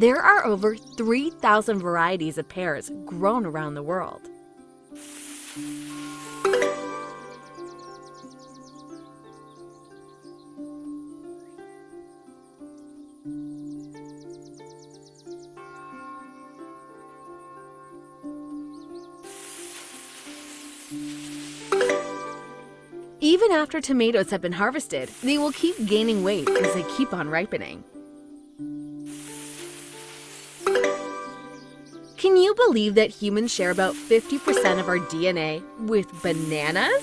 There are over 3,000 varieties of pears grown around the world. Even after tomatoes have been harvested, they will keep gaining weight as they keep on ripening. Can you believe that humans share about 50% of our DNA with bananas?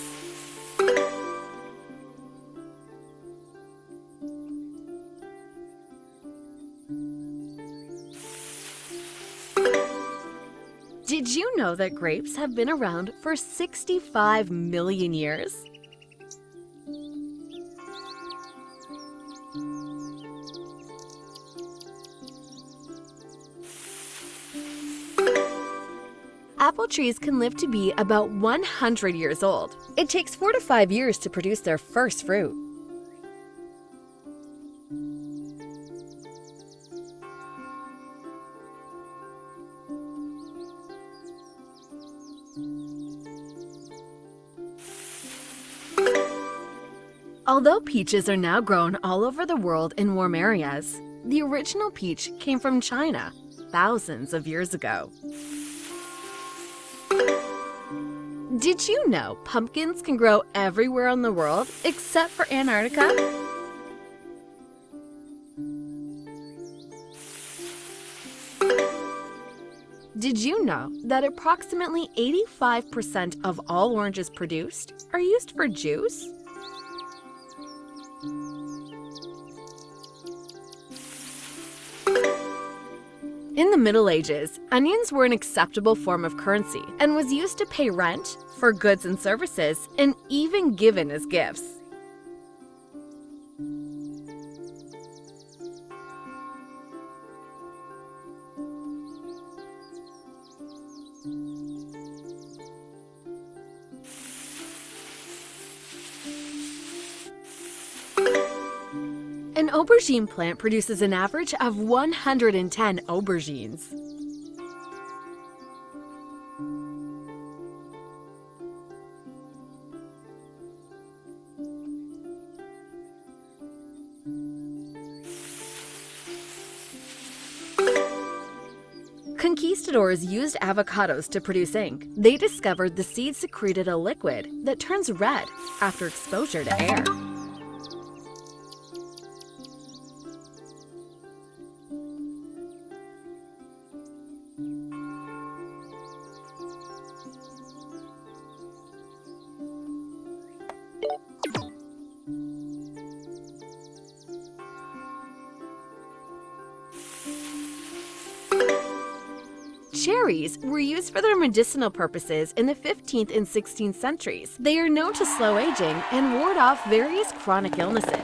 Did you know that grapes have been around for 65 million years? Apple trees can live to be about 100 years old. It takes 4 to 5 years to produce their first fruit. Although peaches are now grown all over the world in warm areas, the original peach came from China thousands of years ago. Did you know pumpkins can grow everywhere in the world except for Antarctica? Did you know that approximately 85% of all oranges produced are used for juice? In the Middle Ages, onions were an acceptable form of currency and was used to pay rent, for goods and services, and even given as gifts. An aubergine plant produces an average of 110 aubergines. Conquistadors used avocados to produce ink. They discovered the seed secreted a liquid that turns red after exposure to air. Cherries were used for their medicinal purposes in the 15th and 16th centuries. They are known to slow aging and ward off various chronic illnesses.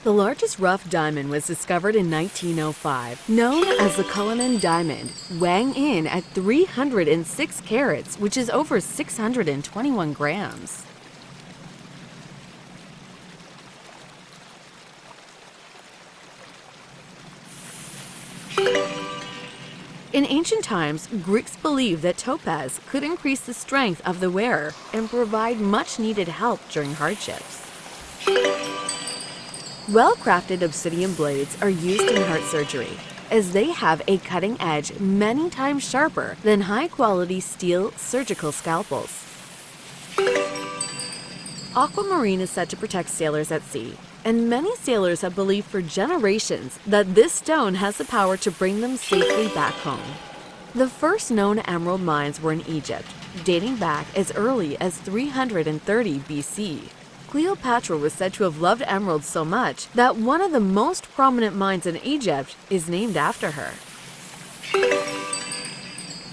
The largest rough diamond was discovered in 1905, known as the Cullinan diamond, weighing in at 306 carats, which is over 621 grams. In ancient times, Greeks believed that topaz could increase the strength of the wearer and provide much-needed help during hardships. Well-crafted obsidian blades are used in heart surgery, as they have a cutting edge many times sharper than high-quality steel surgical scalpels. Aquamarine is said to protect sailors at sea, and many sailors have believed for generations that this stone has the power to bring them safely back home. The first known emerald mines were in Egypt, dating back as early as 330 BC. Cleopatra was said to have loved emeralds so much that one of the most prominent mines in Egypt is named after her.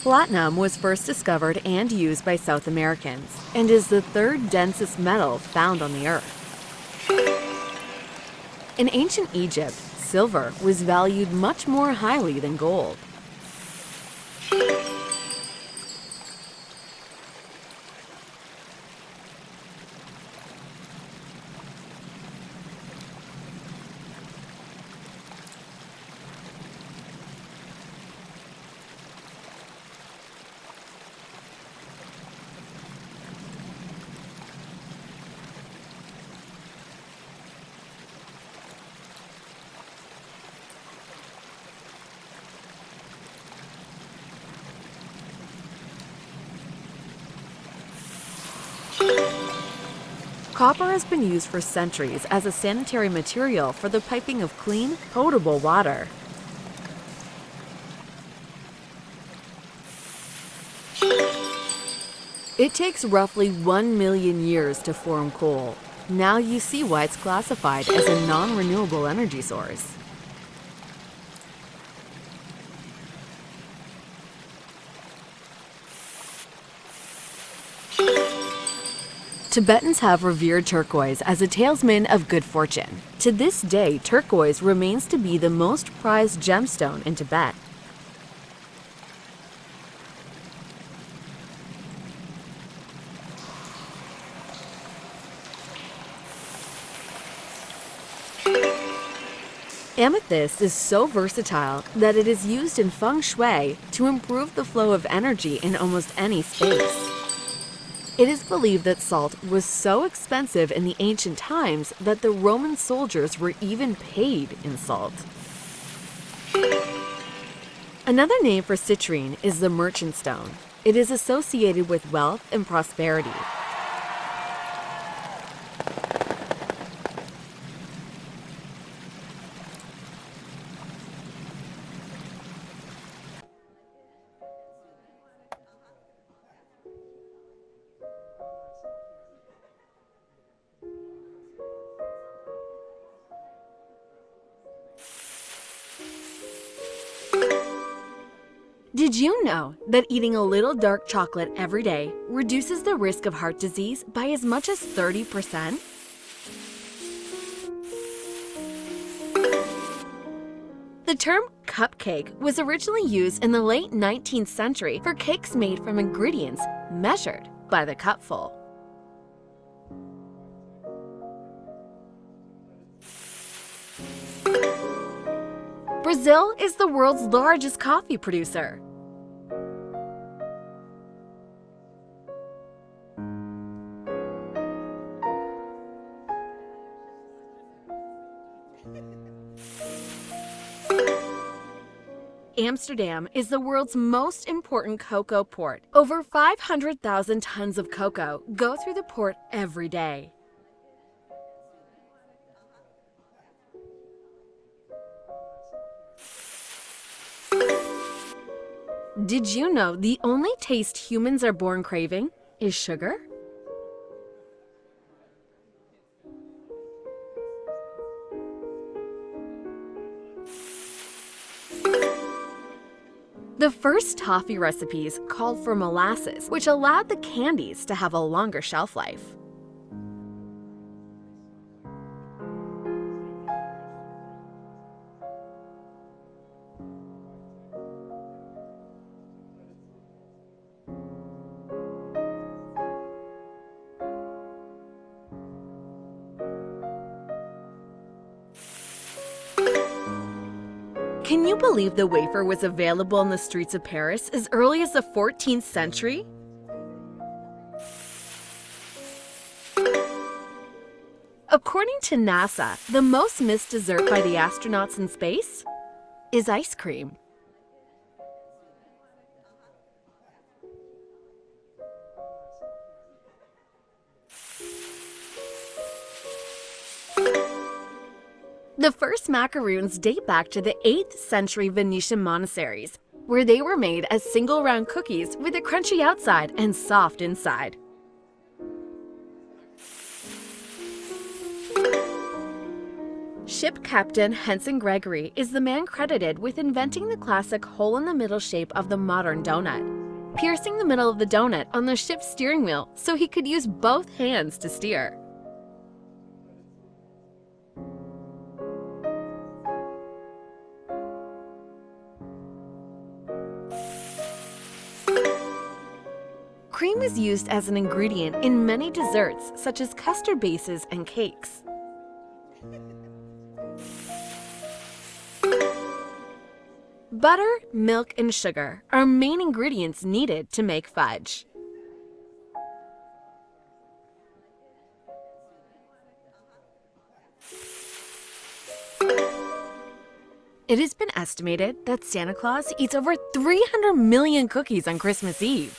Platinum was first discovered and used by South Americans and is the third densest metal found on the Earth. In ancient Egypt, silver was valued much more highly than gold. Copper has been used for centuries as a sanitary material for the piping of clean, potable water. It takes roughly 1 million years to form coal. Now you see why it's classified as a non-renewable energy source. Tibetans have revered turquoise as a talisman of good fortune. To this day, turquoise remains to be the most prized gemstone in Tibet. Amethyst is so versatile that it is used in feng shui to improve the flow of energy in almost any space. It is believed that salt was so expensive in the ancient times that the Roman soldiers were even paid in salt. Another name for citrine is the merchant stone. It is associated with wealth and prosperity. Did you know that eating a little dark chocolate every day reduces the risk of heart disease by as much as 30%? The term cupcake was originally used in the late 19th century for cakes made from ingredients measured by the cupful. Brazil is the world's largest coffee producer. Amsterdam is the world's most important cocoa port. Over 500,000 tons of cocoa go through the port every day. Did you know the only taste humans are born craving is sugar? The first toffee recipes called for molasses, which allowed the candies to have a longer shelf life. Can you believe the wafer was available in the streets of Paris as early as the 14th century? According to NASA, the most missed dessert by the astronauts in space is ice cream. The first macaroons date back to the 8th century Venetian monasteries, where they were made as single round cookies with a crunchy outside and soft inside. Ship Captain Henson Gregory is the man credited with inventing the classic hole-in-the-middle shape of the modern donut. piercing the middle of the donut on the ship's steering wheel so he could use both hands to steer. Cream is used as an ingredient in many desserts, such as custard bases and cakes. Butter, milk, and sugar are main ingredients needed to make fudge. It has been estimated that Santa Claus eats over 300 million cookies on Christmas Eve.